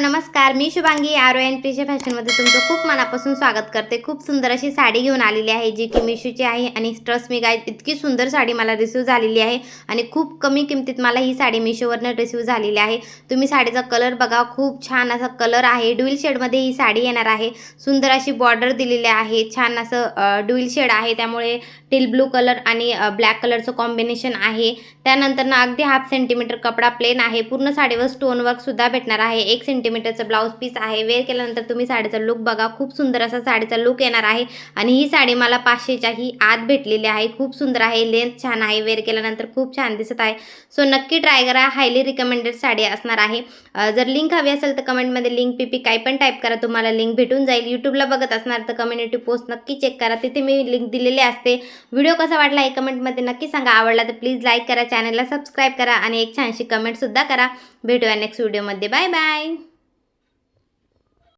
नमस्कार. मी शुभांगी आरो एन प्रिशा फॅशनमध्ये तुमचं खूप मनापासून स्वागत करते. खूप सुंदर अशी साडी घेऊन आलेली आहे जी की मिशोची आहे आणि ट्रस्ट मी गाईज इतकी सुंदर साडी मला रिसीव झालेली आहे आणि खूप कमी किमतीत मला ही साडी मिशोवरनं रिसीव झालेली आहे. तुम्ही साडीचा कलर बघा, खूप छान असा कलर आहे. ड्युअल शेडमध्ये ही साडी येणार आहे. सुंदर अशी बॉर्डर दिलेली आहे. छान असं ड्युअल शेड आहे, त्यामुळे टील ब्लू कलर आणि ब्लॅक कलरचं कॉम्बिनेशन आहे. त्यानंतर अगदी 1/2 सेंटीमीटर कपडा प्लेन आहे. पूर्ण साडीवर स्टोन वर्क सुद्धा भेटणार आहे. 1 सेंटीमीटरचं ब्लाउज पीस आहे. वेअर केल्यानंतर तुम्ही साडीचा लुक बघा, खूप सुंदर असा साडीचा लुक येणार आहे आणि ही साडी मला 500च्या ही आत भेटलेली आहे. खूप सुंदर आहे, लेंथ छान आहे, वेअर केल्यानंतर खूप छान दिसत आहे. सो नक्की ट्राय करा. हायली रिकमेंडेड साडी असणार आहे. जर लिंक हवी असेल तर कमेंटमध्ये लिंक पीपी काही पण टाईप करा, तुम्हाला लिंक भेटून जाईल. यूट्यूबला बघत असणार तर कम्युनिटी पोस्ट नक्की चेक करा, तिथे मी लिंक दिलेली असते. व्हिडिओ कसा वाटला हे कमेंटमध्ये नक्की सांगा. आवडला तर प्लीज लाईक करा, चॅनलला सबस्क्राईब करा आणि एक छानशी कमेंटसुद्धा करा. भेटूया नेक्स्ट व्हिडिओमध्ये. Bye bye.